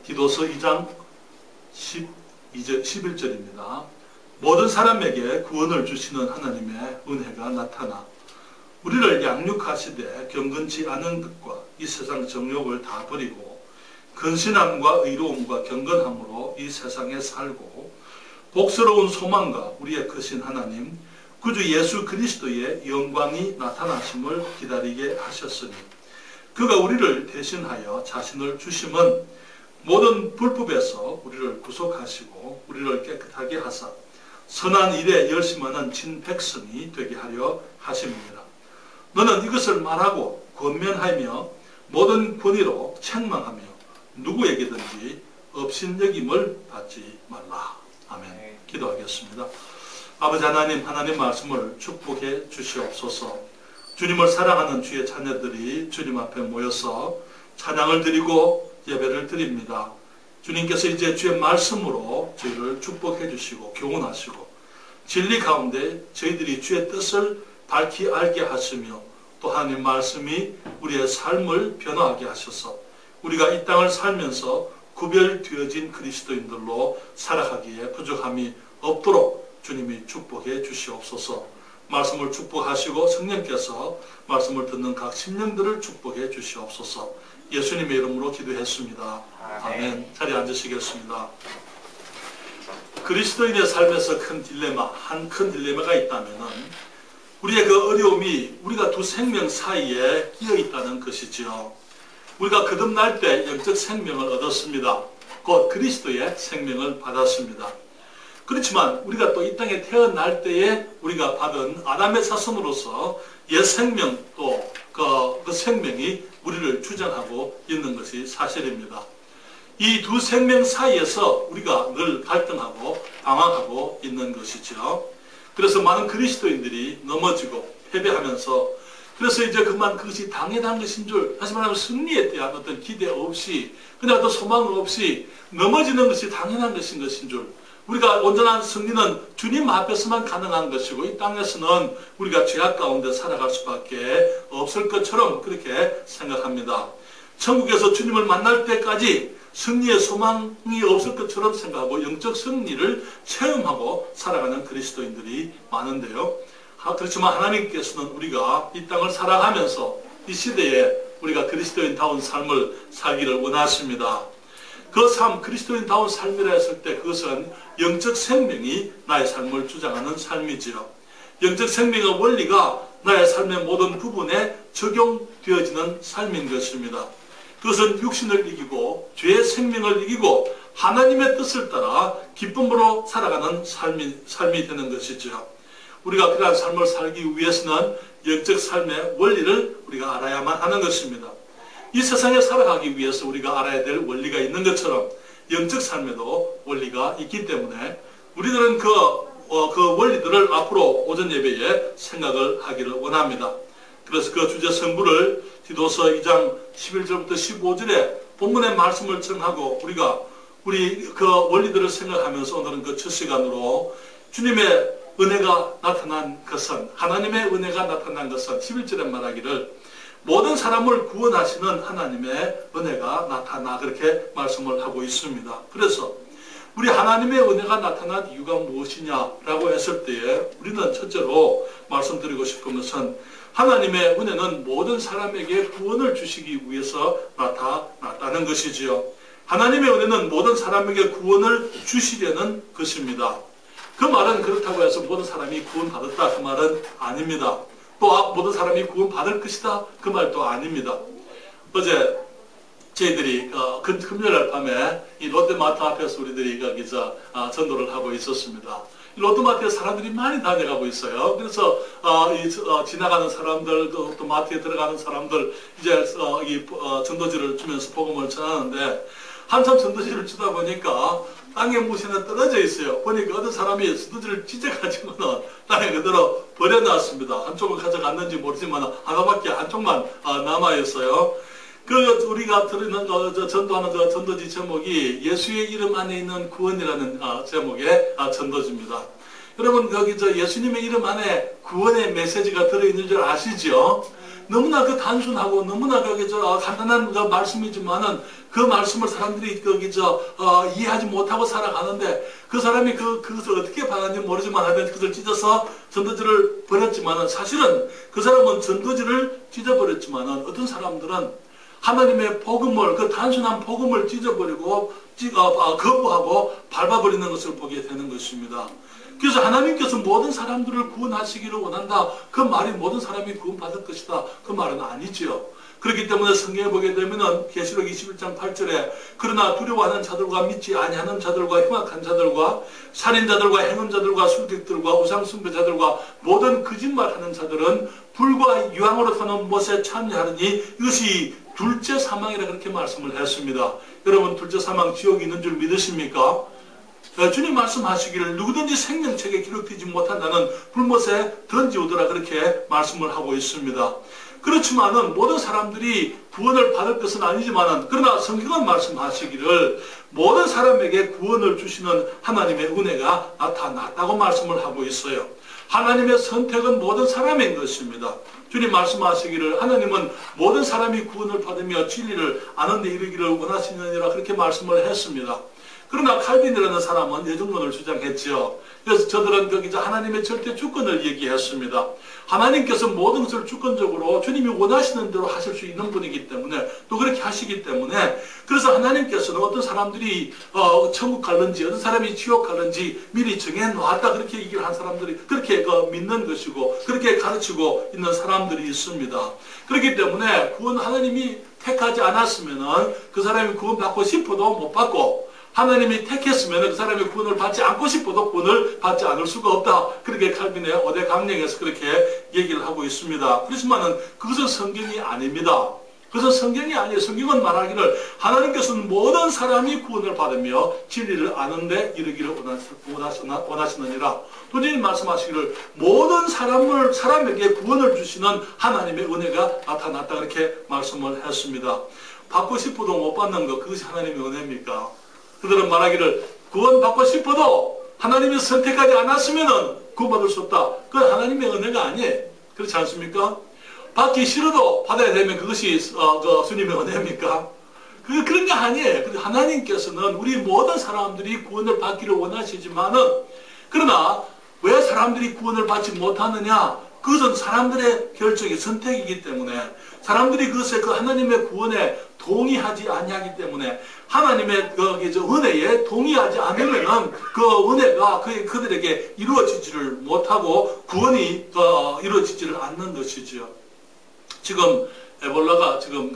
디도서 2장 11절입니다. 모든 사람에게 구원을 주시는 하나님의 은혜가 나타나 우리를 양육하시되 경건치 않은 것과 이 세상 정욕을 다 버리고 근신함과 의로움과 경건함으로 이 세상에 살고 복스러운 소망과 우리의 크신 하나님 구주 예수 그리스도의 영광이 나타나심을 기다리게 하셨으니 그가 우리를 대신하여 자신을 주심은 모든 불법에서 우리를 구속하시고 우리를 깨끗하게 하사 선한 일에 열심하는 진백성이 되게 하려 하심이니라. 너는 이것을 말하고 권면하며 모든 권위로 책망하며 누구에게든지 업신여김을 받지 말라. 아멘. 기도하겠습니다. 아버지 하나님, 하나님 말씀을 축복해 주시옵소서. 주님을 사랑하는 주의 자녀들이 주님 앞에 모여서 찬양을 드리고 예배를 드립니다. 주님께서 이제 주의 말씀으로 저희를 축복해 주시고 교훈하시고 진리 가운데 저희들이 주의 뜻을 밝히 알게 하시며 또 하나님 말씀이 우리의 삶을 변화하게 하셔서 우리가 이 땅을 살면서 구별되어진 그리스도인들로 살아가기에 부족함이 없도록 주님이 축복해 주시옵소서. 말씀을 축복하시고 성령께서 말씀을 듣는 각 심령들을 축복해 주시옵소서. 예수님의 이름으로 기도했습니다. 아멘. 자리에 앉으시겠습니다. 그리스도인의 삶에서 큰 딜레마, 한 큰 딜레마가 있다면 우리의 그 어려움이 우리가 두 생명 사이에 끼어 있다는 것이지요. 우리가 거듭날 때 영적 생명을 얻었습니다. 곧 그리스도의 생명을 받았습니다. 그렇지만 우리가 또 이 땅에 태어날 때에 우리가 받은 아담의 자손으로서 옛 생명 또 그 생명이 우리를 주장하고 있는 것이 사실입니다. 이 두 생명 사이에서 우리가 늘 갈등하고 방황하고 있는 것이죠. 그래서 많은 그리스도인들이 넘어지고 패배하면서 그래서 이제 그만 그것이 당연한 것인 줄, 다시 말하면 승리에 대한 어떤 기대 없이 그냥 어떤 소망 없이 넘어지는 것이 당연한 것인 줄, 우리가 온전한 승리는 주님 앞에서만 가능한 것이고 이 땅에서는 우리가 죄악 가운데 살아갈 수밖에 없을 것처럼 그렇게 생각합니다. 천국에서 주님을 만날 때까지 승리의 소망이 없을 것처럼 생각하고 영적 승리를 체험하고 살아가는 그리스도인들이 많은데요. 그렇지만 하나님께서는 우리가 이 땅을 살아가면서 이 시대에 우리가 그리스도인다운 삶을 살기를 원하십니다. 그 삶, 그리스도인다운 삶이라 했을 때 그것은 영적 생명이 나의 삶을 주장하는 삶이지요. 영적 생명의 원리가 나의 삶의 모든 부분에 적용되어지는 삶인 것입니다. 그것은 육신을 이기고 죄의 생명을 이기고 하나님의 뜻을 따라 기쁨으로 살아가는 삶이 되는 것이죠. 우리가 그러한 삶을 살기 위해서는 영적 삶의 원리를 우리가 알아야만 하는 것입니다. 이 세상에 살아가기 위해서 우리가 알아야 될 원리가 있는 것처럼 영적 삶에도 원리가 있기 때문에 우리들은 그 원리들을 앞으로 오전 예배에 생각을 하기를 원합니다. 그래서 그 주제 성부를 디도서 2장 11절부터 15절에 본문의 말씀을 정하고 우리 그 원리들을 생각하면서 오늘은 그 첫 시간으로 주님의 은혜가 나타난 것은, 하나님의 은혜가 나타난 것은 11절에 말하기를 모든 사람을 구원하시는 하나님의 은혜가 나타나, 그렇게 말씀을 하고 있습니다. 그래서 우리 하나님의 은혜가 나타난 이유가 무엇이냐라고 했을 때에 우리는 첫째로 말씀드리고 싶은 것은 하나님의 은혜는 모든 사람에게 구원을 주시기 위해서 나타났다는 것이지요. 하나님의 은혜는 모든 사람에게 구원을 주시려는 것입니다. 그 말은 그렇다고 해서 모든 사람이 구원받았다 그 말은 아닙니다. 또 모든 사람이 구원받을 것이다 그 말도 아닙니다. 어제 저희들이 금요일 밤에 이 롯데마트 앞에서 우리들이 거기서 전도를 하고 있었습니다. 롯데마트에 사람들이 많이 다녀가고 있어요. 그래서 지나가는 사람들, 또 마트에 들어가는 사람들 이제 이 전도지를 주면서 복음을 전하는데 한참 전도지를 주다 보니까 땅에 무시는 떨어져 있어요. 보니까 어떤 사람이 전도지를 찢어가지고는 땅에 그대로 버려놨습니다. 한쪽을 가져갔는지 모르지만 하나밖에 한쪽만 남아있어요. 우리가 들으는 전도하는 전도지 제목이 예수의 이름 안에 있는 구원이라는 제목의 전도지입니다. 여러분 거기 예수님의 이름 안에 구원의 메시지가 들어있는 줄 아시죠? 너무나 그 단순하고 너무나 간단한 그 말씀이지만은 그 말씀을 사람들이 이해하지 못하고 살아가는데 그 사람이 그것을 어떻게 받았는지 모르지만 하여튼 그것을 찢어서 전도지를 버렸지만은 사실은 그 사람은 전도지를 찢어버렸지만은 어떤 사람들은 하나님의 복음을 그 단순한 복음을 찢어버리고 거부하고 밟아버리는 것을 보게 되는 것입니다. 그래서 하나님께서 모든 사람들을 구원하시기를 원한다. 그 말이 모든 사람이 구원받을 것이다. 그 말은 아니지요. 그렇기 때문에 성경에 보게 되면은 계시록 21장 8절에 그러나 두려워하는 자들과 믿지 아니하는 자들과 흉악한 자들과 살인자들과 행음자들과 술객들과 우상숭배자들과 모든 거짓말하는 자들은 불과 유황으로 타는 못에 참여하느니 이것이 둘째 사망이라 그렇게 말씀을 했습니다. 여러분 둘째 사망 지옥이 있는 줄 믿으십니까? 주님 말씀하시기를 누구든지 생명책에 기록되지 못한다는 불못에 던지오더라 그렇게 말씀을 하고 있습니다. 그렇지만은 모든 사람들이 구원을 받을 것은 아니지만은 그러나 성경은 말씀하시기를 모든 사람에게 구원을 주시는 하나님의 은혜가 나타났다고 말씀을 하고 있어요. 하나님의 선택은 모든 사람인 것입니다. 주님 말씀하시기를 하나님은 모든 사람이 구원을 받으며 진리를 아는 데 이르기를 원하시느니라 그렇게 말씀을 했습니다. 그러나 칼빈이라는 사람은 예정론을 주장했지요. 그래서 저들은 거기서 하나님의 절대 주권을 얘기했습니다. 하나님께서 모든 것을 주권적으로 주님이 원하시는 대로 하실 수 있는 분이기 때문에 또 그렇게 하시기 때문에 그래서 하나님께서는 어떤 사람들이 천국 갈는지 어떤 사람이 지옥 갈는지 미리 정해놓았다 그렇게 얘기를 한 사람들이 그렇게 믿는 것이고 그렇게 가르치고 있는 사람들이 있습니다. 그렇기 때문에 구원 하나님이 택하지 않았으면은 그 사람이 구원받고 싶어도 못 받고 하나님이 택했으면 그 사람이 구원을 받지 않고 싶어도 구원을 받지 않을 수가 없다. 그렇게 칼빈의 5대 강령에서 그렇게 얘기를 하고 있습니다. 그렇지만은 그것은 성경이 아닙니다. 그것은 성경이 아니에요. 성경은 말하기를 하나님께서는 모든 사람이 구원을 받으며 진리를 아는데 이르기를 원하시느니라. 또 주님 말씀하시기를 모든 사람에게 구원을 주시는 하나님의 은혜가 나타났다. 그렇게 말씀을 했습니다. 받고 싶어도 못 받는 것 그것이 하나님의 은혜입니까? 그들은 말하기를 구원받고 싶어도 하나님이 선택하지 않았으면 구원받을 수 없다. 그건 하나님의 은혜가 아니에요. 그렇지 않습니까? 받기 싫어도 받아야 되면 그것이 주님의 은혜입니까? 그런 게 아니에요. 하나님께서는 우리 모든 사람들이 구원을 받기를 원하시지만은 그러나 왜 사람들이 구원을 받지 못하느냐? 그것은 사람들의 결정이 선택이기 때문에 사람들이 그것에 그 하나님의 구원에 동의하지 아니하기 때문에 하나님의 은혜에 동의하지 않으면은 그 은혜가 그들에게 이루어지지를 못하고 구원이 이루어지지를 않는 것이지요. 지금 에볼라가 지금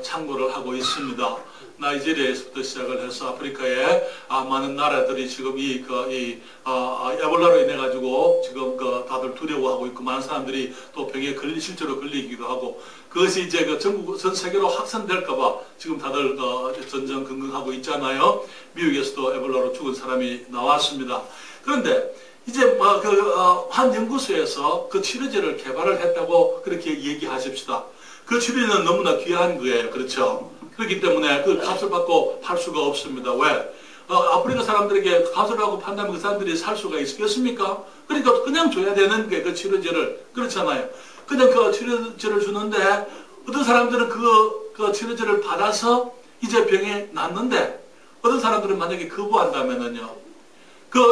창궐을 하고 있습니다. 나이지리아에서부터 시작을 해서 아프리카에 많은 나라들이 지금 에볼라로 인해 가지고 지금 다들 두려워하고 있고 많은 사람들이 또 병에 실제로 걸리기도 하고 그것이 이제 전 세계로 확산될까봐 지금 다들 전전긍긍하고 있잖아요. 미국에서도 에볼라로 죽은 사람이 나왔습니다. 그런데 이제 한 연구소에서 그 치료제를 개발을 했다고 그렇게 얘기하십시다. 그 치료제는 너무나 귀한 거예요. 그렇죠? 그렇기 때문에 그 값을 받고 팔 수가 없습니다. 왜? 아프리카 사람들에게 값을 하고 판다면 그 사람들이 살 수가 있겠습니까? 그러니까 그냥 줘야 되는 게 그 치료제를. 그렇잖아요. 그냥 그 치료제를 주는데 어떤 사람들은 그 치료제를 받아서 이제 병에 낫는데 어떤 사람들은 만약에 거부한다면은요.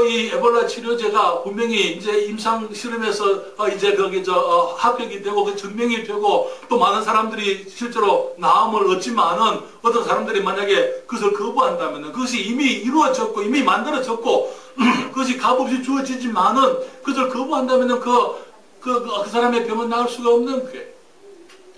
이 에볼라 치료제가 분명히 이제 임상 실험에서 이제 합격이 되고 그 증명이 되고 또 많은 사람들이 실제로 나음을 얻지만은 어떤 사람들이 만약에 그것을 거부한다면은 그것이 이미 이루어졌고 이미 만들어졌고 그것이 값없이 주어지지만은 그것을 거부한다면은 그 사람의 병은 나을 수가 없는 거예요.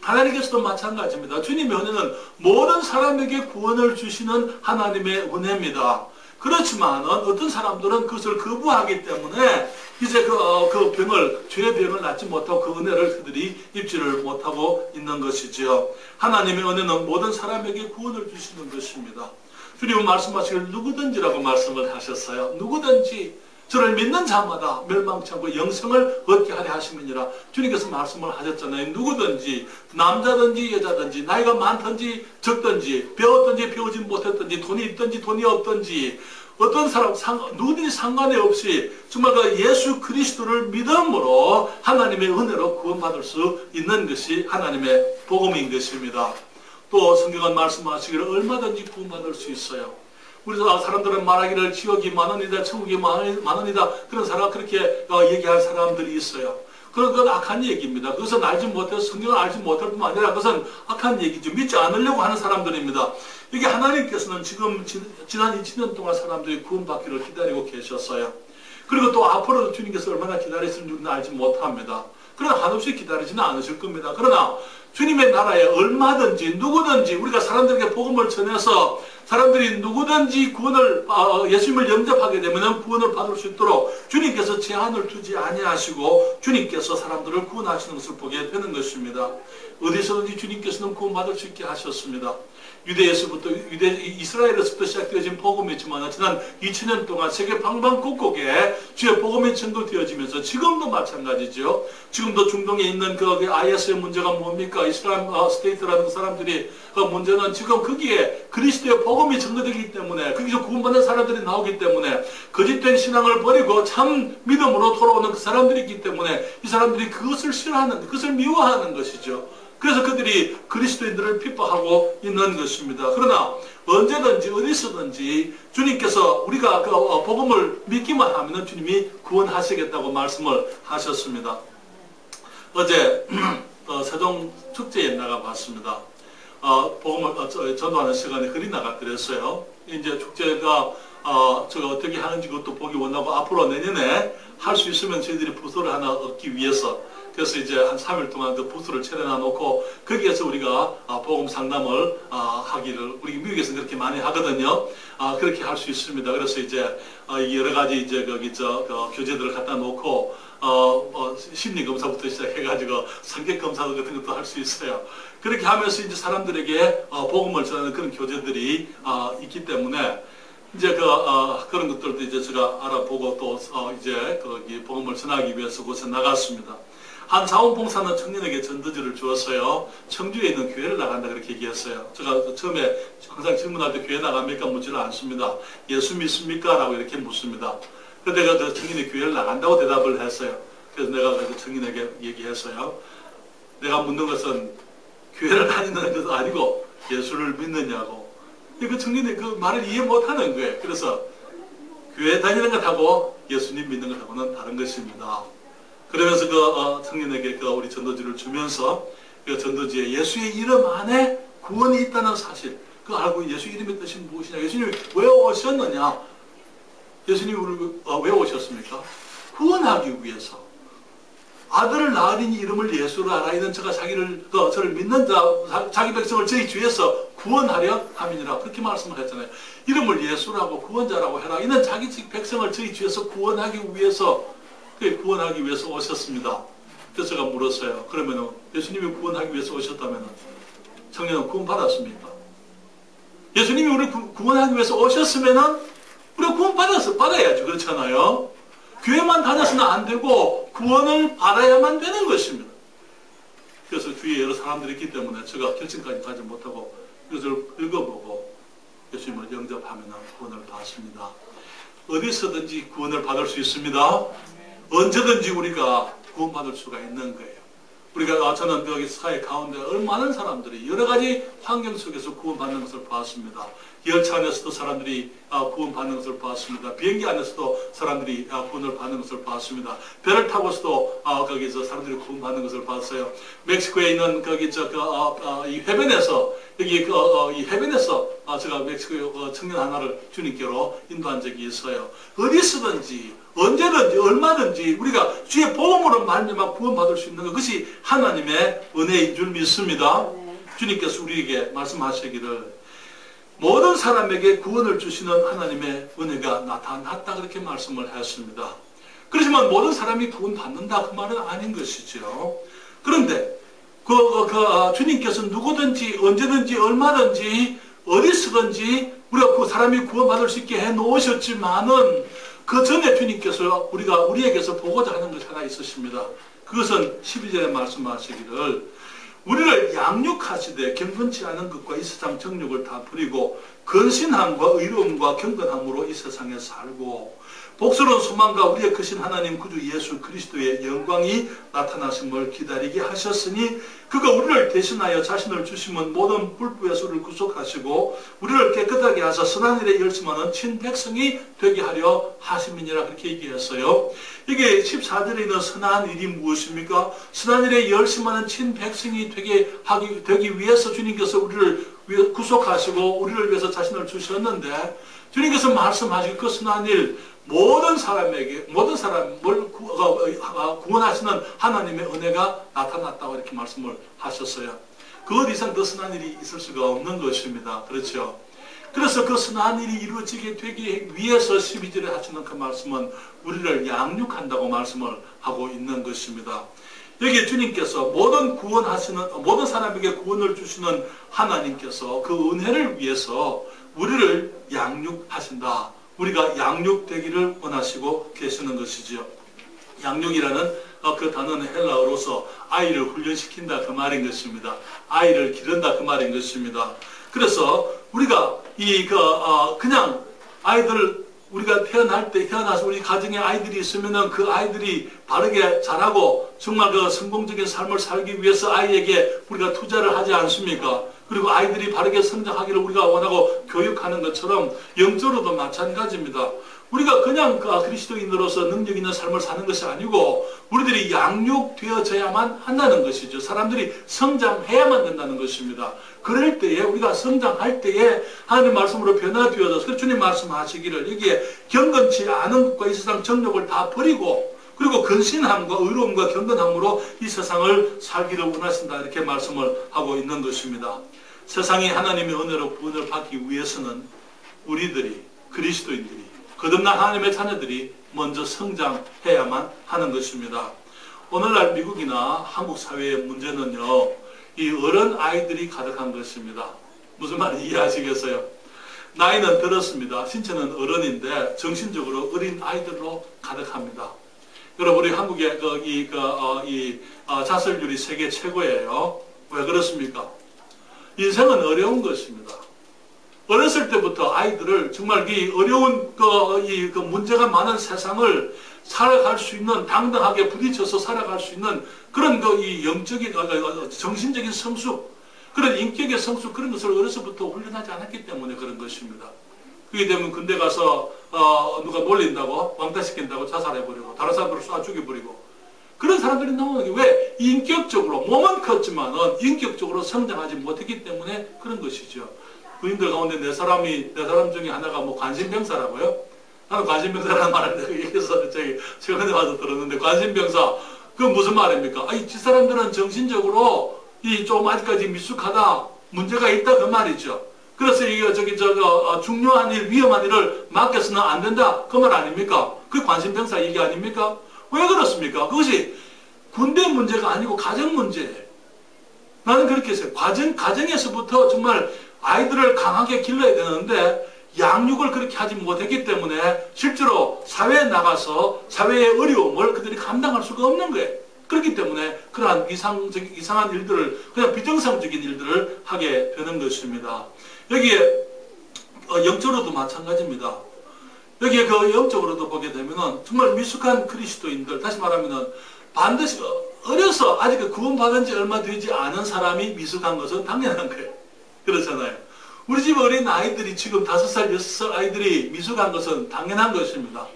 하나님께서도 마찬가지입니다. 주님의 은혜는 모든 사람에게 구원을 주시는 하나님의 은혜입니다. 그렇지만 어떤 사람들은 그것을 거부하기 때문에 이제 그 병을 죄의 병을 낫지 못하고 그 은혜를 그들이 입지를 못하고 있는 것이지요. 하나님의 은혜는 모든 사람에게 구원을 주시는 것입니다. 주님은 말씀하시길 누구든지라고 말씀을 하셨어요. 누구든지 저를 믿는 자마다 멸망치 않고 영생을 얻게 하려 하심이니라. 주님께서 말씀을 하셨잖아요. 누구든지 남자든지 여자든지 나이가 많든지 적든지 배웠든지 배우지 못했든지 돈이 있든지 돈이 없든지 어떤 사람, 누구든지 상관이 없이 정말 그 예수 그리스도를 믿음으로 하나님의 은혜로 구원받을 수 있는 것이 하나님의 복음인 것입니다. 또 성경은 말씀하시기를 얼마든지 구원받을 수 있어요. 우리 사람들은 말하기를 지옥이 만원이다, 천국이 만원이다, 그런 사람, 그렇게 얘기할 사람들이 있어요. 그건 악한 얘기입니다. 그것은 알지 못해서 성경을 알지 못할 뿐만 아니라 그것은 악한 얘기죠. 믿지 않으려고 하는 사람들입니다. 이게 하나님께서는 지금 지난 20년 동안 사람들이 구원받기를 기다리고 계셨어요. 그리고 또 앞으로도 주님께서 얼마나 기다리시는지 우리는 알지 못합니다. 그러나 한없이 기다리지는 않으실 겁니다. 그러나 주님의 나라에 얼마든지 누구든지 우리가 사람들에게 복음을 전해서 사람들이 누구든지 구원을 예수님을 영접하게 되면 구원을 받을 수 있도록 주님께서 제한을 두지 아니하시고 주님께서 사람들을 구원하시는 것을 보게 되는 것입니다. 어디서든지 주님께서는 구원받을 수 있게 하셨습니다. 이스라엘에서부터 시작되어진 복음이지만 지난 2000년 동안 세계 방방곡곡에 주의 복음이 전도되어지면서 지금도 마찬가지죠. 지금도 중동에 있는 그 IS의 문제가 뭡니까? 이슬람 스테이트라는 사람들이 그 문제는 지금 거기에 그리스도의 복음이 전도되기 때문에 거기서 구원받는 사람들이 나오기 때문에 거짓된 신앙을 버리고 참 믿음으로 돌아오는 그 사람들이 있기 때문에 이 사람들이 그것을 싫어하는, 그것을 미워하는 것이죠. 그래서 그들이 그리스도인들을 핍박하고 있는 것입니다. 그러나 언제든지 어디서든지 주님께서 우리가 그 복음을 믿기만 하면 주님이 구원하시겠다고 말씀을 하셨습니다. 어제 세종 축제에 나가봤습니다. 복음을 전도하는 시간에 글이 나갔더랬어요. 이제 축제가 제가 어떻게 하는지 그것도 보기 원하고 앞으로 내년에 할 수 있으면 저희들이 부서를 하나 얻기 위해서 그래서 이제 한 3일 동안 그 부스를 차려놔 놓고 거기에서 우리가 복음 상담을 하기를 우리 미국에서 그렇게 많이 하거든요. 그렇게 할 수 있습니다. 그래서 이제 여러 가지 이제 거기 교재들을 갖다 놓고 심리 검사부터 시작해가지고 성격 검사 같은 것도 할 수 있어요. 그렇게 하면서 이제 사람들에게 복음을 전하는 그런 교재들이 있기 때문에 이제 그런 것들도 이제 제가 알아보고 또 이제 거기 복음을 전하기 위해서 곳에 나갔습니다. 한 자원봉사는 청년에게 전도지를 주었어요. 청주에 있는 교회를 나간다 그렇게 얘기했어요. 제가 처음에 항상 질문할 때 교회 나갑니까? 묻지를 않습니다. 예수 믿습니까? 라고 이렇게 묻습니다. 그래서 내가 그 청년이 교회를 나간다고 대답을 했어요. 그래서 내가 그 청년에게 얘기했어요. 내가 묻는 것은 교회를 다니는 것은 아니고 예수를 믿느냐고. 그 청년이 그 말을 이해 못하는 거예요. 그래서 교회 다니는 것하고 예수님 믿는 것하고는 다른 것입니다. 그러면서 그 청년에게 그 우리 전도지를 주면서 그 전도지에 예수의 이름 안에 구원이 있다는 사실, 그거 알고 예수 이름의 뜻이 무엇이냐, 예수님이 왜 오셨느냐, 예수님이 우리를 왜 오셨습니까? 구원하기 위해서. 아들을 낳으리니 이름을 예수로 하라. 이는 저가 저를 믿는 자, 자기 백성을 저희 주에서 구원하려 함이니라. 그렇게 말씀을 했잖아요. 이름을 예수라고 구원자라고 해라. 이는 자기 백성을 저희 주에서 구원하기 위해서 오셨습니다. 그래서 제가 물었어요. 그러면 예수님이 구원하기 위해서 오셨다면 청년은 구원 받았습니까? 예수님이 우리를 구원하기 위해서 오셨으면 우리가 구원 받아야죠. 그렇잖아요. 교회만 다녀서는 안 되고 구원을 받아야만 되는 것입니다. 그래서 주위에 여러 사람들이 있기 때문에 제가 결심까지 가지 못하고 이것을 읽어보고 예수님을 영접하면 구원을 받습니다. 어디서든지 구원을 받을 수 있습니다. 언제든지 우리가 구원받을 수가 있는 거예요. 우리가 저는 여기 사회 가운데 많은 사람들이 여러 가지 환경 속에서 구원받는 것을 봤습니다. 열차 안에서도 사람들이 구원받는 것을 봤습니다. 비행기 안에서도 사람들이 구원을 받는 것을 봤습니다. 배를 타고서도 거기서 사람들이 구원받는 것을 봤어요. 멕시코에 있는 거기 이 해변에서 이 해변에서 제가 멕시코 청년 하나를 주님께로 인도한 적이 있어요. 어디서든지 언제든지 얼마든지 우리가 주의 복음으로 말미암아 구원받을 수 있는 것이 하나님의 은혜인 줄 믿습니다. 주님께서 우리에게 말씀하시기를 모든 사람에게 구원을 주시는 하나님의 은혜가 나타났다 그렇게 말씀을 했습니다. 그렇지만 모든 사람이 구원받는다 그 말은 아닌 것이죠. 그런데 주님께서 누구든지 언제든지 얼마든지 어디서든지 우리가 그 사람이 구원받을 수 있게 해놓으셨지만은 그 전에 주님께서 우리에게서 보고자 하는 것이 하나 있으십니다. 그것은 12절에 말씀하시기를 우리를 하시되 경건치 않은 것과 이 세상 정욕을 다 버리고 근신함과 의로움과 경건함으로 이 세상에 살고 복스러운 소망과 우리의 크신 하나님 구주 예수 그리스도의 영광이 나타나심을 기다리게 하셨으니 그가 우리를 대신하여 자신을 주심은 모든 불법에서 우리를 구속하시고 우리를 깨끗하게 하사 선한 일에 열심하는 친백성이 되게 하려 하심이니라 그렇게 얘기했어요. 이게 14절에 있는 선한 일이 무엇입니까? 선한 일에 열심하는 친백성이 되기 위해서 주님께서 우리를 구속하시고 우리를 위해서 자신을 주셨는데 주님께서 말씀하신 그 선한 일 모든 사람을 구원하시는 하나님의 은혜가 나타났다고 이렇게 말씀을 하셨어요. 그 이상 더 선한 일이 있을 수가 없는 것입니다. 그렇죠? 그래서 그 선한 일이 이루어지게 되기 위해서 12절에 하시는 그 말씀은 우리를 양육한다고 말씀을 하고 있는 것입니다. 여기 주님께서 모든 사람에게 구원을 주시는 하나님께서 그 은혜를 위해서 우리를 양육하신다. 우리가 양육되기를 원하시고 계시는 것이지요. 양육이라는 그 단어는 헬라어로서 아이를 훈련시킨다 그 말인 것입니다. 아이를 기른다 그 말인 것입니다. 그래서 우리가 그냥 아이들 우리가 태어나서 우리 가정에 아이들이 있으면은 그 아이들이 바르게 자라고 정말 그 성공적인 삶을 살기 위해서 아이에게 우리가 투자를 하지 않습니까? 그리고 아이들이 바르게 성장하기를 우리가 원하고 교육하는 것처럼 영적으로도 마찬가지입니다. 우리가 그냥 그리스도인으로서 능력 있는 삶을 사는 것이 아니고 우리들이 양육되어져야만 한다는 것이죠. 사람들이 성장해야만 된다는 것입니다. 그럴 때에 우리가 성장할 때에 하나님 말씀으로 변화되어져서 주님 말씀하시기를 여기에 경건치 않은 것과 이 세상 정욕을 다 버리고 그리고 근신함과 의로움과 경건함으로 이 세상을 살기를 원하신다 이렇게 말씀을 하고 있는 것입니다. 세상이 하나님의 은혜로 구원을 받기 위해서는 우리들이 그리스도인들이 거듭난 하나님의 자녀들이 먼저 성장해야만 하는 것입니다. 오늘날 미국이나 한국 사회의 문제는요, 이 어른 아이들이 가득한 것입니다. 무슨 말인지 이해하시겠어요? 나이는 들었습니다. 신체는 어른인데 정신적으로 어린 아이들로 가득합니다. 여러분, 우리 한국의 자살률이 세계 최고예요. 왜 그렇습니까? 인생은 어려운 것입니다. 어렸을 때부터 아이들을 정말 이 어려운 문제가 많은 세상을 살아갈 수 있는, 당당하게 부딪혀서 살아갈 수 있는 그런 영적인, 정신적인 성숙, 그런 인격의 성숙, 그런 것을 어려서부터 훈련하지 않았기 때문에 그런 것입니다. 그게 되면 군대 가서 누가 놀린다고, 왕따시킨다고 자살해버리고, 다른 사람들을 쏴 죽여버리고, 그런 사람들이 나오는 게 왜? 인격적으로, 몸은 컸지만은 인격적으로 성장하지 못했기 때문에 그런 것이죠. 부인들 가운데 네 사람 중에 하나가 관심병사라고요? 나는 관심병사라는 말을 얘기해서 최근에 와서 들었는데, 관심병사, 그건 무슨 말입니까? 이 사람들은 정신적으로 좀 아직까지 미숙하다, 문제가 있다, 그 말이죠. 그래서 중요한 일, 위험한 일을 맡겨서는 안 된다, 그 말 아닙니까? 그게 관심병사 얘기 아닙니까? 왜 그렇습니까? 그것이 군대 문제가 아니고 가정 문제예요. 나는 그렇게 했어요. 가정에서부터 정말 아이들을 강하게 길러야 되는데 양육을 그렇게 하지 못했기 때문에 실제로 사회에 나가서 사회의 어려움을 그들이 감당할 수가 없는 거예요. 그렇기 때문에 그러한 이상한 일들을, 그냥 비정상적인 일들을 하게 되는 것입니다. 여기에 영적으로도 마찬가지입니다. 여기에 영적으로도 보게 되면은 정말 미숙한 그리스도인들, 다시 말하면은 반드시 어려서 아직 구원받은 지 얼마 되지 않은 사람이 미숙한 것은 당연한 거예요. 그렇잖아요. 우리 집 어린 아이들이 지금 5살, 6살 아이들이 미숙한 것은 당연한 것입니다.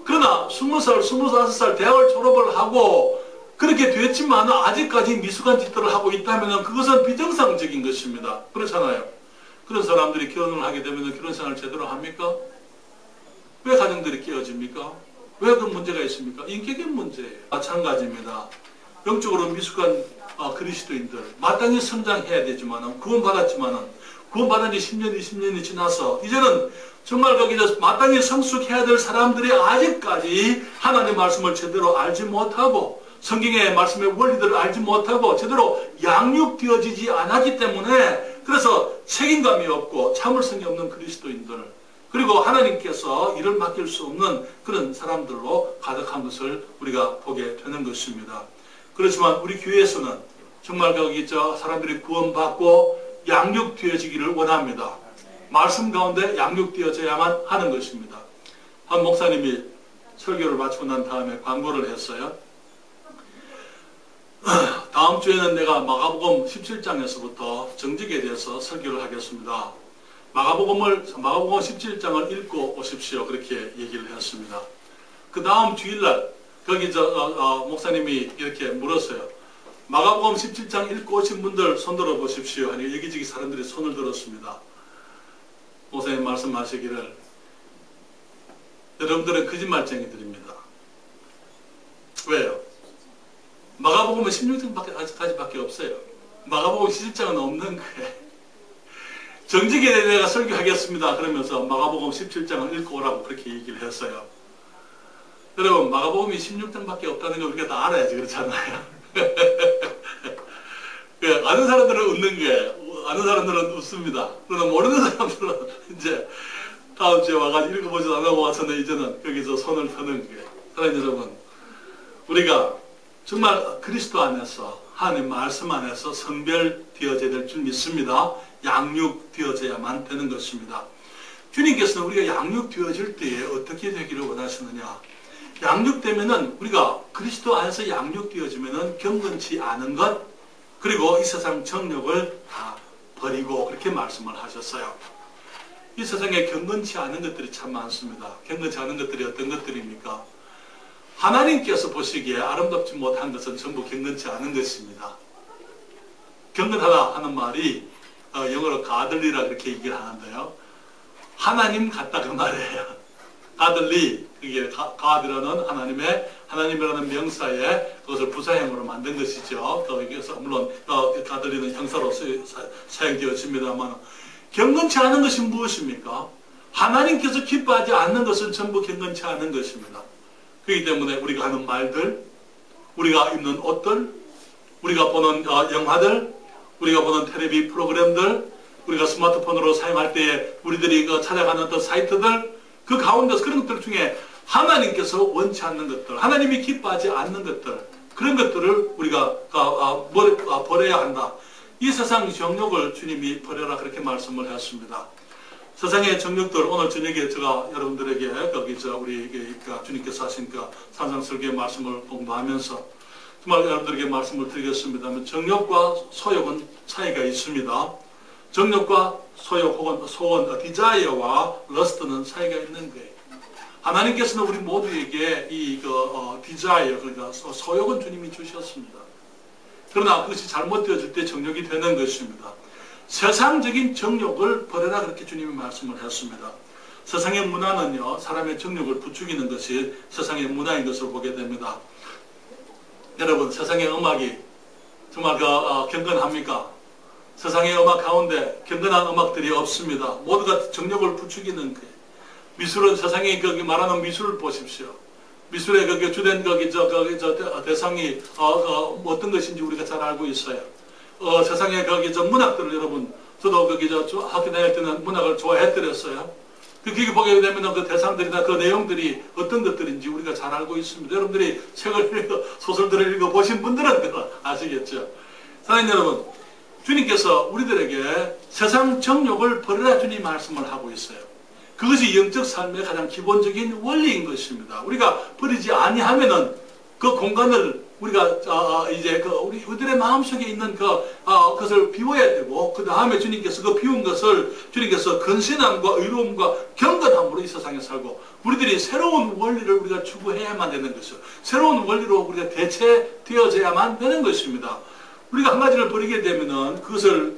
그러나 20살, 25살 대학을 졸업을 하고 그렇게 됐지만 아직까지 미숙한 짓들을 하고 있다면 그것은 비정상적인 것입니다. 그렇잖아요. 그런 사람들이 결혼을 하게 되면 결혼생활을 제대로 합니까? 왜 가정들이 깨어집니까? 왜 그 문제가 있습니까? 인격의 문제예요. 마찬가지입니다. 영적으로 미숙한 그리스도인들, 마땅히 성장해야 되지만, 구원받은 지 10년, 20년이 지나서 이제는 정말 거기서 마땅히 성숙해야 될 사람들이 아직까지 하나님의 말씀을 제대로 알지 못하고 성경의 말씀의 원리들을 알지 못하고 제대로 양육되어지지 않았기 때문에, 그래서 책임감이 없고 참을성이 없는 그리스도인들, 그리고 하나님께서 일을 맡길 수 없는 그런 사람들로 가득한 것을 우리가 보게 되는 것입니다. 그렇지만 우리 교회에서는 정말 거기 사람들이 구원받고 양육되어지기를 원합니다. 말씀 가운데 양육되어져야만 하는 것입니다. 한 목사님이 설교를 마치고 난 다음에 광고를 했어요. 다음 주에는 내가 마가복음 17장에서부터 정직에 대해서 설교를 하겠습니다. 마가복음 17장을 읽고 오십시오. 그렇게 얘기를 했습니다. 그 다음 주일날 거기 목사님이 이렇게 물었어요. 마가복음 17장 읽고 오신 분들 손 들어 보십시오. 하니 여기저기 사람들이 손을 들었습니다. 목사님 말씀하시기를 여러분들은 거짓말쟁이들입니다. 왜요? 마가복음은 16장까지밖에 없어요. 마가복음 17장은 없는 거예요. 정직에 대해 내가 설교하겠습니다. 그러면서 마가복음 17장을 읽고 오라고 그렇게 얘기를 했어요. 여러분, 마가복음이 16장밖에 없다는 걸 우리가 다 알아야지 그렇잖아요. 아는 사람들은 웃는 거예요. 아는 사람들은 웃습니다. 그러나 모르는 사람들은 이제 다음 주에 와가지고 읽어보지도 않고 와서는 이제는 거기서 손을 드는 거예요. 사랑하는 여러분, 우리가 정말 그리스도 안에서 하나님 말씀 안에서 성별되어져야 될 줄 믿습니다. 양육되어져야만 되는 것입니다. 주님께서는 우리가 양육되어질 때에 어떻게 되기를 원하시느냐? 양육되면은 우리가 그리스도 안에서 양육되어지면은 경건치 않은 것 그리고 이 세상 정욕을 다 버리고 그렇게 말씀을 하셨어요. 이 세상에 경건치 않은 것들이 참 많습니다. 경건치 않은 것들이 어떤 것들입니까? 하나님께서 보시기에 아름답지 못한 것은 전부 경건치 않은 것입니다. 경건하다 하는 말이 영어로 godly라 그렇게 얘기를 하는데요. 하나님 같다 그 말이에요. godly, 그게 God라는 하나님이라는 명사에 그것을 부사형으로 만든 것이죠. 여기서 물론 godly는 형사로 사용되었습니다만 경건치 않은 것이 무엇입니까? 하나님께서 기뻐하지 않는 것은 전부 경건치 않은 것입니다. 그렇기 때문에 우리가 하는 말들, 우리가 입는 옷들, 우리가 보는 영화들, 우리가 보는 텔레비 프로그램들, 우리가 스마트폰으로 사용할 때에 우리들이 찾아가는 어떤 사이트들, 그 가운데서 그런 것들 중에 하나님께서 원치 않는 것들, 하나님이 기뻐하지 않는 것들, 그런 것들을 우리가 버려야 한다. 이 세상 정욕을 주님이 버려라 그렇게 말씀을 했습니다. 세상의 정욕들 오늘 저녁에 제가 여러분들에게 우리 주님께서 하신 산상설교의 말씀을 공부하면서 정말 여러분들에게 말씀을 드리겠습니다만 정욕과 소욕은 차이가 있습니다. 정욕과 소욕 혹은 소원, 디자이어와 러스트는 차이가 있는 거예요. 하나님께서는 우리 모두에게 이 디자이어, 그러니까 소욕은 주님이 주셨습니다. 그러나 그것이 잘못되어질 때 정욕이 되는 것입니다. 세상적인 정욕을 버려라 그렇게 주님이 말씀을 했습니다. 세상의 문화는요, 사람의 정욕을 부추기는 것이 세상의 문화인 것을 보게 됩니다. 여러분, 세상의 음악이 정말 경건합니까? 세상의 음악 가운데 경건한 음악들이 없습니다. 모두가 정욕을 부추기는 거예요. 미술은 세상에 말하는 미술을 보십시오. 미술의 주된 대상이 어떤 것인지 우리가 잘 알고 있어요. 세상에 문학들을 여러분, 저도 학교 다닐 때는 문학을 좋아했더랬어요. 거기 보게 되면 그 대상들이나 그 내용들이 어떤 것들인지 우리가 잘 알고 있습니다. 여러분들이 소설들을 읽어보신 분들은 아시겠죠. 사랑하는 여러분, 주님께서 우리들에게 세상 정욕을 버려라 주님 말씀을 하고 있어요. 그것이 영적 삶의 가장 기본적인 원리인 것입니다. 우리가 버리지 아니하면은 그 공간을 우리가 우리들의 마음속에 있는 그것을 비워야 되고, 그 다음에 주님께서 그 비운 것을 주님께서 근신함과 의로움과 경건함으로 이 세상에 살고, 우리들이 새로운 원리를 우리가 추구해야만 되는 것이죠. 새로운 원리로 우리가 대체되어져야만 되는 것입니다. 우리가 한 가지를 버리게 되면은 그것을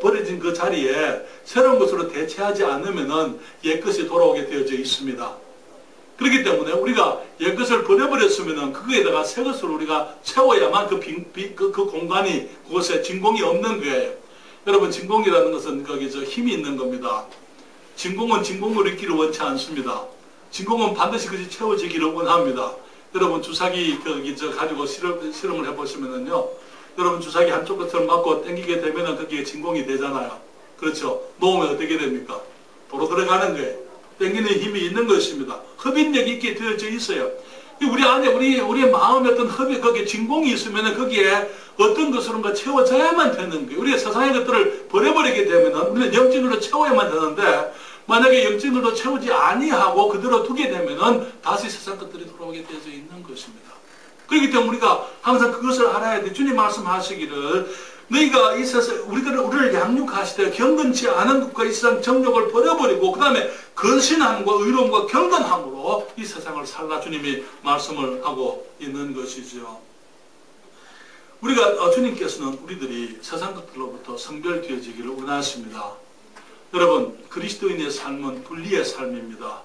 버려진 그 자리에 새로운 것으로 대체하지 않으면은 옛것이 돌아오게 되어져 있습니다. 그렇기 때문에 우리가 옛것을 버려버렸으면은 그거에다가 새 것을 우리가 채워야만 그 공간이, 그곳에 진공이 없는 거예요. 여러분, 진공이라는 것은 힘이 있는 겁니다. 진공은 진공을 있기를 원치 않습니다. 진공은 반드시 그것이 채워지기를 원합니다. 여러분, 주사기 가지고 실험을 해보시면은요, 여러분 주사기 한쪽 끝을 맞고 당기게 되면은 거기에 진공이 되잖아요. 그렇죠? 놓으면 어떻게 됩니까? 도로 들어가는 거예요. 당기는 힘이 있는 것입니다. 흡인력이 있게 되어져 있어요. 우리 안에 우리의 마음에 어떤 거기에 진공이 있으면 거기에 어떤 것으로가 채워져야만 되는 거예요. 우리가 세상의 것들을 버려버리게 되면 우리는 영적으로 채워야만 되는데, 만약에 영적으로 채우지 아니하고 그대로 두게 되면 다시 세상 것들이 돌아오게 되어져 있는 것입니다. 그렇기 때문에 우리가 항상 그것을 알아야 돼. 주님 말씀하시기를 너희가 이 세상 우리를 양육하시되 경건치 않은 것과 이 세상 정욕을 버려버리고 그 다음에 근신함과 의로움과 경건함으로 이 세상을 살라 주님이 말씀을 하고 있는 것이죠. 우리가 주님께서는 우리들이 세상 것들로부터 성별되어지기를 원하십니다. 여러분, 그리스도인의 삶은 분리의 삶입니다.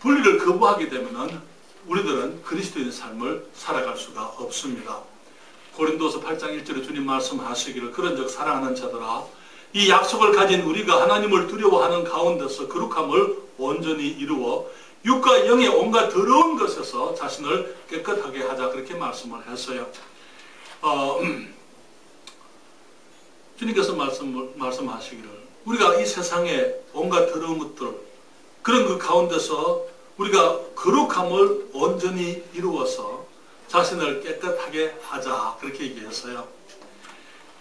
분리를 거부하게 되면 우리들은 그리스도인의 삶을 살아갈 수가 없습니다. 고린도서 8장 1절에 주님 말씀하시기를 그런즉 사랑하는 자들아 이 약속을 가진 우리가 하나님을 두려워하는 가운데서 거룩함을 온전히 이루어 육과 영의 온갖 더러운 것에서 자신을 깨끗하게 하자, 그렇게 말씀을 했어요. 주님께서 말씀하시기를 우리가 이 세상에 온갖 더러운 것들, 그런 그 가운데서 우리가 거룩함을 온전히 이루어서 자신을 깨끗하게 하자, 그렇게 얘기했어요.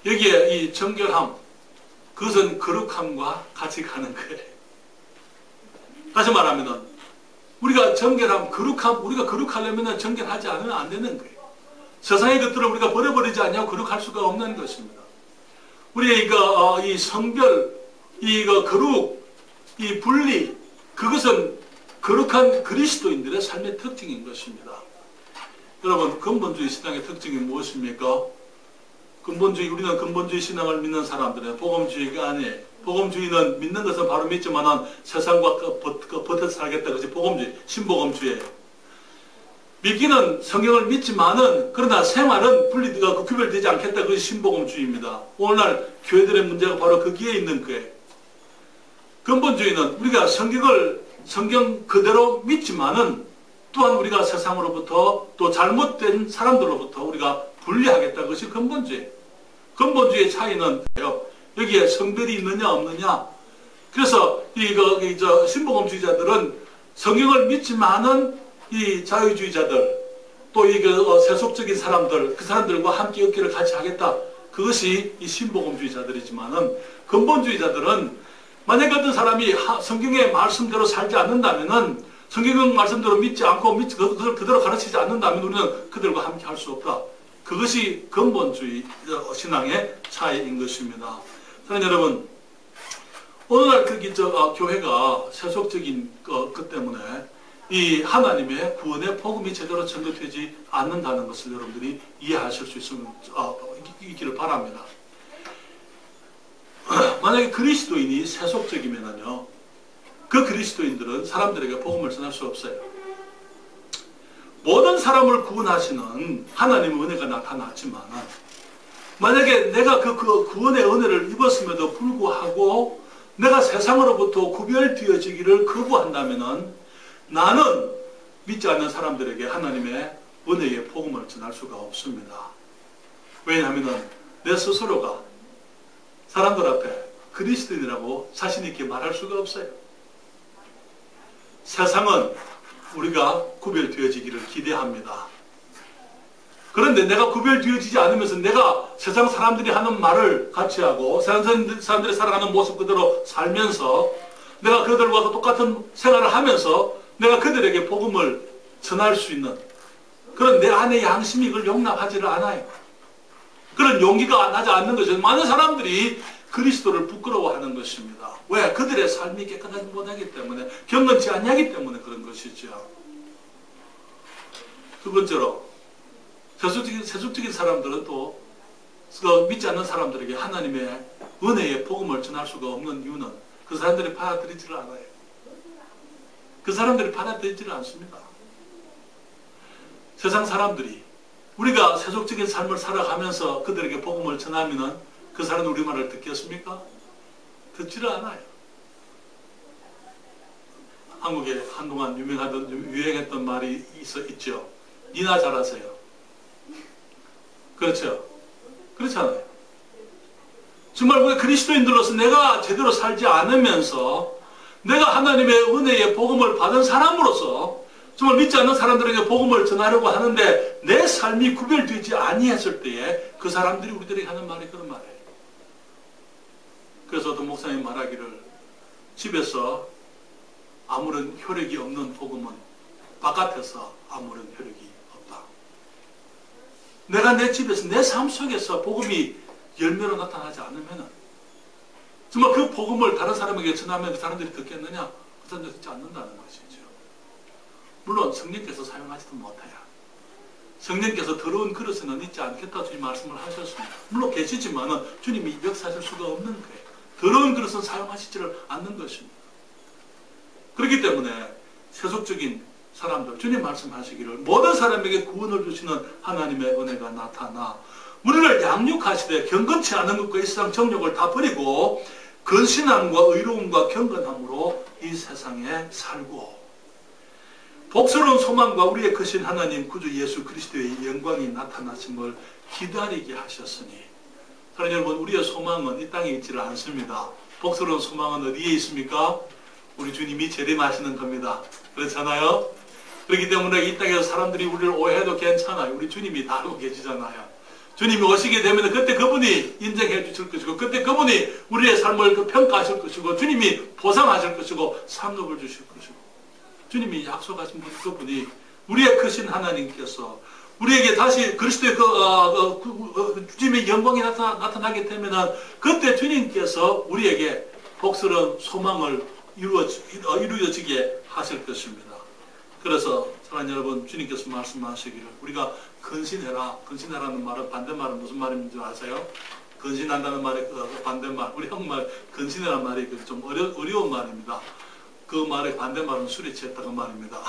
여기에 이 정결함, 그것은 거룩함과 같이 가는 거예요. 다시 말하면 우리가 정결함, 거룩함, 우리가 거룩하려면 정결하지 않으면 안 되는 거예요. 세상의 것들을 우리가 버려버리지 않냐고 거룩할 수가 없는 것입니다. 우리의 이 성별, 거룩, 이 분리, 그것은 거룩한 그리스도인들의 삶의 특징인 것입니다. 여러분, 근본주의 신앙의 특징이 무엇입니까? 우리는 근본주의 신앙을 믿는 사람들은 복음주의가 아니에요. 복음주의는 믿는 것은 바로 믿지만은 세상과 버텨 살겠다. 그것이 복음주의, 신복음주의예요. 믿기는 성경을 믿지만은 그러나 생활은 구별되지 않겠다. 그것이 신복음주의입니다. 오늘날 교회들의 문제가 바로 거기에 있는 거예요. 근본주의는 우리가 성경 그대로 믿지만은 또한 우리가 세상으로부터 또 잘못된 사람들로부터 우리가 분리하겠다. 그것이 근본주의. 근본주의의 차이는 여기에 성별이 있느냐 없느냐. 그래서 신복음주의자들은 성경을 믿지만은 이 자유주의자들 또 세속적인 사람들, 그 사람들과 함께 어깨를 같이 하겠다. 그것이 이 신복음주의자들이지만은 근본주의자들은 만약 어떤 사람이 성경의 말씀대로 살지 않는다면은, 성경 말씀대로 믿지 않고 그것을 그대로 가르치지 않는다면 우리는 그들과 함께 할 수 없다. 그것이 근본주의 신앙의 차이인 것입니다. 사랑하는 여러분, 오늘날 교회가 세속적인 것 때문에 이 하나님의 구원의 복음이 제대로 전도되지 않는다는 것을 여러분들이 이해하실 수 있기를 바랍니다. 만약에 그리스도인이 세속적이면요, 그 그리스도인들은 사람들에게 복음을 전할 수 없어요. 모든 사람을 구원하시는 하나님의 은혜가 나타났지만 만약에 내가 그 구원의 은혜를 입었음에도 불구하고 내가 세상으로부터 구별되어지기를 거부한다면 나는 믿지 않는 사람들에게 하나님의 은혜의 복음을 전할 수가 없습니다. 왜냐하면 내 스스로가 사람들 앞에 그리스도인이라고 자신 있게 말할 수가 없어요. 세상은 우리가 구별되어지기를 기대합니다. 그런데 내가 구별되어지지 않으면서 내가 세상 사람들이 하는 말을 같이 하고 세상 사람들이 살아가는 모습 그대로 살면서 내가 그들과 똑같은 생활을 하면서 내가 그들에게 복음을 전할 수 있는 그런 내 안의 양심이 그걸 용납하지를 않아요. 그런 용기가 나지 않는 것이죠. 많은 사람들이 그리스도를 부끄러워하는 것입니다. 왜? 그들의 삶이 깨끗하지 못하기 때문에, 경건치 않기 때문에 그런 것이죠. 두 번째로, 세속적인 사람들은 또 믿지 않는 사람들에게 하나님의 은혜의 복음을 전할 수가 없는 이유는 그 사람들이 받아들이지를 않아요. 그 사람들이 받아들이지를 않습니다. 세상 사람들이 우리가 세속적인 삶을 살아가면서 그들에게 복음을 전하면은 그 사람은 우리 말을 듣겠습니까? 듣지를 않아요. 한국에 한동안 유행했던 말이 있죠. 니나 잘하세요. 그렇죠? 그렇잖아요. 정말 우리 그리스도인들로서 내가 제대로 살지 않으면서 내가 하나님의 은혜의 복음을 받은 사람으로서 정말 믿지 않는 사람들에게 복음을 전하려고 하는데 내 삶이 구별되지 아니했을 때에 그 사람들이 우리들에게 하는 말이 그런 말이에요. 그래서 어떤 목사님 말하기를 집에서 아무런 효력이 없는 복음은 바깥에서 아무런 효력이 없다. 내가 내 집에서 내 삶 속에서 복음이 열매로 나타나지 않으면 정말 그 복음을 다른 사람에게 전하면 그 사람들이 듣겠느냐? 그 사람들이 듣지 않는다는 것이죠. 물론 성령께서 사용하지도 못해요. 성령께서 더러운 그릇에는 있지 않겠다 주님 말씀을 하셨습니다. 물론 계시지만 주님이 역사하실 수가 없는 거예요. 더러운 그릇은 사용하시지를 않는 것입니다. 그렇기 때문에 세속적인 사람들, 주님 말씀하시기를 모든 사람에게 구원을 주시는 하나님의 은혜가 나타나 우리를 양육하시되 경건치 않은 것과 이 세상 정욕을 다 버리고 근신함과 의로움과 경건함으로 이 세상에 살고 복스러운 소망과 우리의 크신 하나님 구주 예수 그리스도의 영광이 나타나심을 기다리게 하셨으니 사랑하는 여러분, 우리의 소망은 이 땅에 있지를 않습니다. 복스러운 소망은 어디에 있습니까? 우리 주님이 재림하시는 겁니다. 그렇잖아요? 그렇기 때문에 이 땅에서 사람들이 우리를 오해해도 괜찮아요. 우리 주님이 다 알고 계시잖아요. 주님이 오시게 되면 그때 그분이 인정해 주실 것이고 그때 그분이 우리의 삶을 평가하실 것이고 주님이 보상하실 것이고 상급을 주실 것이고 주님이 약속하신 그분이 우리의 크신 하나님께서 우리에게 다시 그리스도의 주님의 영광이 나타나게 되면 그때 주님께서 우리에게 복스러운 소망을 이루어지게 하실 것입니다. 그래서 사랑하는 여러분, 주님께서 말씀하시기를 우리가 근신해라. 근신해라는 말은 반대말은 무슨 말인지 아세요? 근신한다는 말의 반대말, 우리 한국말 근신해라는 말이 좀 어려운 말입니다. 그 말의 반대말은 술이 취했다 그 말입니다.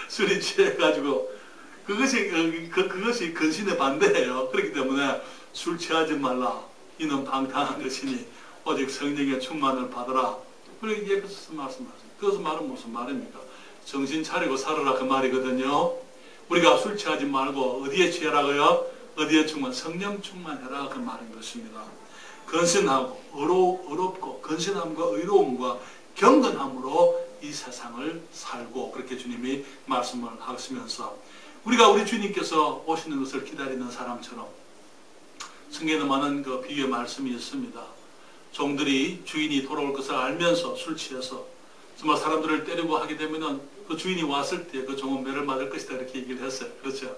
술이 취해가지고 그것이 근신의 반대예요. 그렇기 때문에 술 취하지 말라. 이는 방탕한 것이니 오직 성령의 충만을 받으라. 그렇게 예배에서 말씀하세요. 그것은 말은 무슨 말입니까? 정신 차리고 살아라 그 말이거든요. 우리가 술 취하지 말고 어디에 취하라고요? 어디에 충만? 성령 충만해라 그 말인 것입니다. 근신하고 어렵고 근신함과 의로움과 경건함으로 이 세상을 살고 그렇게 주님이 말씀을 하시면서 우리가 우리 주님께서 오시는 것을 기다리는 사람처럼 성경에는 많은 그 비유의 말씀이 있습니다. 종들이 주인이 돌아올 것을 알면서 술 취해서 정말 사람들을 때리고 하게 되면은 그 주인이 왔을 때 그 종은 매를 맞을 것이다 이렇게 얘기를 했어요. 그렇죠?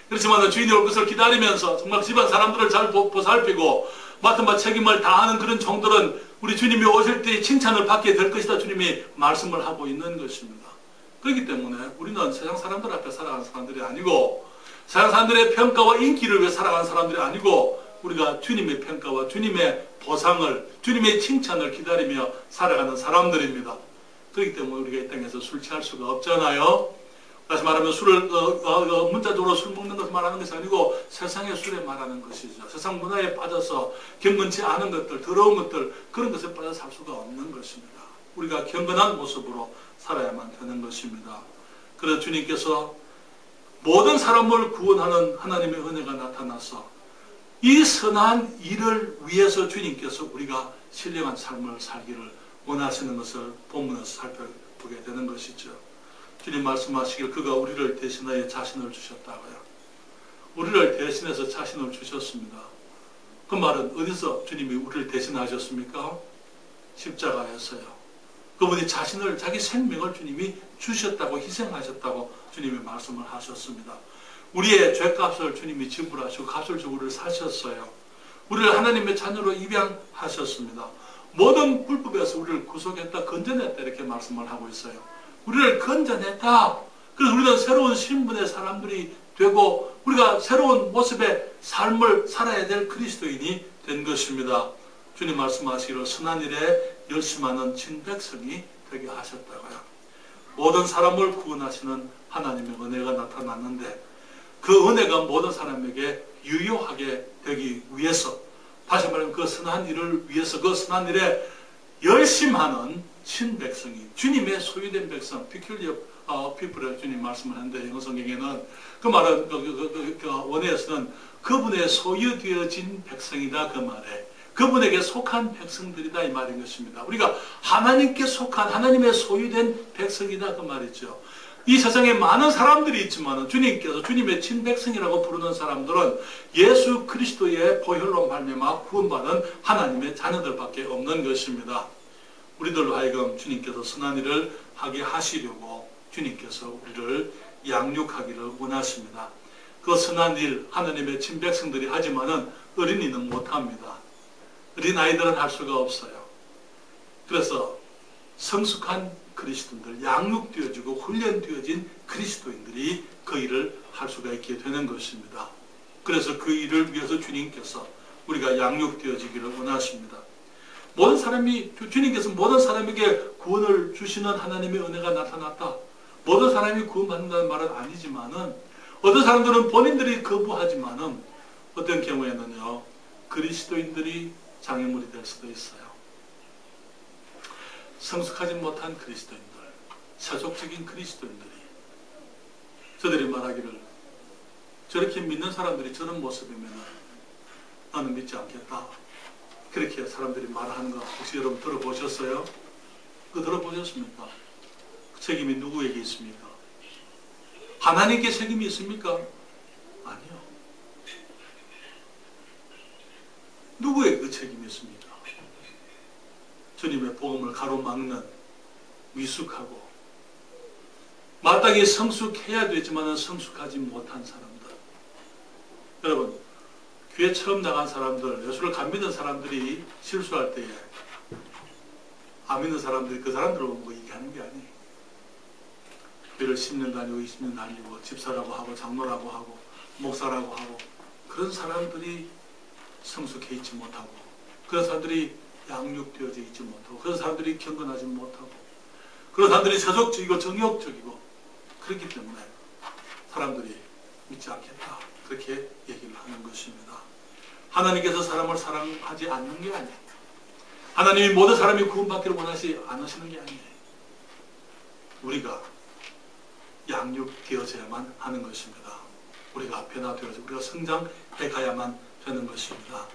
그렇지만 주인이 올 것을 기다리면서 정말 집안 사람들을 잘 보살피고 맡은 바 책임을 다하는 그런 종들은 우리 주님이 오실 때 칭찬을 받게 될 것이다 주님이 말씀을 하고 있는 것입니다. 그렇기 때문에 우리는 세상 사람들 앞에 살아가는 사람들이 아니고 세상 사람들의 평가와 인기를 위해 살아가는 사람들이 아니고 우리가 주님의 평가와 주님의 보상을 주님의 칭찬을 기다리며 살아가는 사람들입니다. 그렇기 때문에 우리가 이 땅에서 술 취할 수가 없잖아요. 다시 말하면 술을 문자적으로 술 먹는 것을 말하는 것이 아니고 세상의 술에 말하는 것이죠. 세상 문화에 빠져서 경건치 않은 것들, 더러운 것들 그런 것에 빠져 살 수가 없는 것입니다. 우리가 경건한 모습으로 살아야만 되는 것입니다. 그래서 주님께서 모든 사람을 구원하는 하나님의 은혜가 나타나서 이 선한 일을 위해서 주님께서 우리가 신령한 삶을 살기를 원하시는 것을 본문에서 살펴보게 되는 것이죠. 주님 말씀하시길 그가 우리를 대신하여 자신을 주셨다고요. 우리를 대신해서 자신을 주셨습니다. 그 말은 어디서 주님이 우리를 대신하셨습니까? 십자가에서요. 그분이 자신을 자기 생명을 주님이 주셨다고 희생하셨다고 주님이 말씀을 하셨습니다. 우리의 죄값을 주님이 지불하시고 값을 주고 우리를 사셨어요. 우리를 하나님의 자녀로 입양하셨습니다. 모든 불법에서 우리를 구속했다, 건져냈다 이렇게 말씀을 하고 있어요. 우리를 건져냈다. 그래서 우리는 새로운 신분의 사람들이 되고 우리가 새로운 모습의 삶을 살아야 될 그리스도인이 된 것입니다. 주님 말씀하시기를 선한 일에 열심하는 진백성이 되게 하셨다고요. 모든 사람을 구원하시는 하나님의 은혜가 나타났는데 그 은혜가 모든 사람에게 유효하게 되기 위해서 다시 말하면 그 선한 일을 위해서 그 선한 일에 열심하는 신백성이 주님의 소유된 백성 peculiar people을 주님 말씀을 하는데 영어 성경에는 그 말은 원어에서는 그분의 소유되어진 백성이다 그 말에 그분에게 속한 백성들이다 이 말인 것입니다. 우리가 하나님께 속한 하나님의 소유된 백성이다 그 말이죠. 이 세상에 많은 사람들이 있지만 주님께서 주님의 친백성이라고 부르는 사람들은 예수 그리스도의 보혈로 말미암아 구원받은 하나님의 자녀들밖에 없는 것입니다. 우리들로 하여금 주님께서 선한 일을 하게 하시려고 주님께서 우리를 양육하기를 원하십니다. 그 선한 일 하나님의 친백성들이 하지만은 어린이는 못합니다. 어린아이들은 할 수가 없어요. 그래서 성숙한 그리스도인들, 양육되어지고 훈련되어진 그리스도인들이 그 일을 할 수가 있게 되는 것입니다. 그래서 그 일을 위해서 주님께서 우리가 양육되어지기를 원하십니다. 모든 사람이, 주님께서 모든 사람에게 구원을 주시는 하나님의 은혜가 나타났다. 모든 사람이 구원받는다는 말은 아니지만은 어떤 사람들은 본인들이 거부하지만은 어떤 경우에는요, 그리스도인들이 장애물이 될 수도 있어요. 성숙하지 못한 그리스도인들, 세속적인 그리스도인들이 저들이 말하기를 저렇게 믿는 사람들이 저런 모습이면 나는 믿지 않겠다. 그렇게 사람들이 말하는 거 혹시 여러분 들어보셨어요? 그거 들어보셨습니까? 그 책임이 누구에게 있습니까? 하나님께 책임이 있습니까? 아니요. 누구에게 그 책임이 있습니까? 주님의 복음을 가로막는 미숙하고 마땅히 성숙해야 되지만 성숙하지 못한 사람들. 여러분, 교회 처음 나간 사람들, 예수를 안 믿는 사람들이 실수할 때에 안 믿는 사람들이 그 사람들을 보고 얘기하는 게 아니에요. 교회를 10년 다니고 20년 다니고 집사라고 하고 장로라고 하고 목사라고 하고 그런 사람들이 성숙해 있지 못하고 그런 사람들이 양육되어져 있지 못하고 그런 사람들이 경건하지 못하고 그런 사람들이 세속적이고 정욕적이고 그렇기 때문에 사람들이 믿지 않겠다. 그렇게 얘기를 하는 것입니다. 하나님께서 사람을 사랑하지 않는 게 아니에요. 하나님이 모든 사람이 구원받기를 원하지 않으시는 게 아니에요. 우리가 양육되어져야만 하는 것입니다. 우리가 변화되어져 우리가 성장해 가야만 되는 것입니다.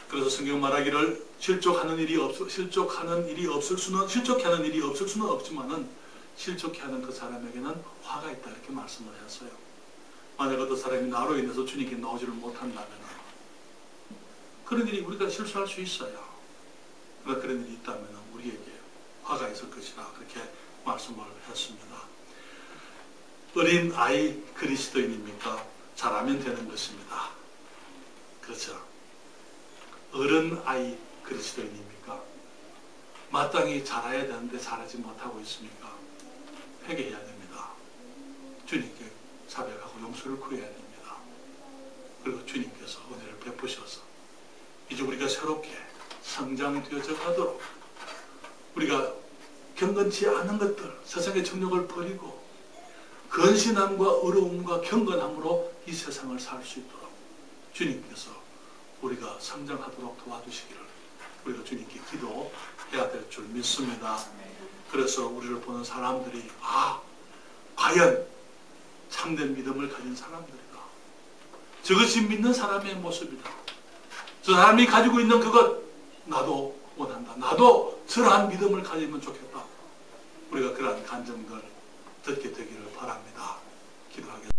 그래서 성경 말하기를 실족하는 일이 없을 수는 없지만은 실족해 하는 그 사람에게는 화가 있다 이렇게 말씀을 했어요. 만약 어떤 사람이 나로 인해서 주님께 나오지를 못한다면 그런 일이 우리가 실수할 수 있어요. 그러나 그런 일이 있다면 우리에게 화가 있을 것이라 그렇게 말씀을 했습니다. 어린 아이 그리스도인입니까? 잘하면 되는 것입니다. 그렇죠. 어른 아이 그리스도인입니까? 마땅히 잘해야 되는데 잘하지 못하고 있습니까? 회개해야 됩니다. 주님께 자백하고 용서를 구해야 됩니다. 그리고 주님께서 은혜를 베푸셔서 이제 우리가 새롭게 성장되어져 가도록 우리가 경건치 않은 것들, 세상의 정욕을 버리고 근신함과 어려움과 경건함으로 이 세상을 살 수 있도록 주님께서 우리가 성장하도록 도와주시기를 우리가 주님께 기도해야 될 줄 믿습니다. 그래서 우리를 보는 사람들이 과연 참된 믿음을 가진 사람들이다. 저것이 믿는 사람의 모습이다. 저 사람이 가지고 있는 그것 나도 원한다. 나도 저러한 믿음을 가지면 좋겠다. 우리가 그러한 간증들 듣게 되기를 바랍니다. 기도하겠습니다.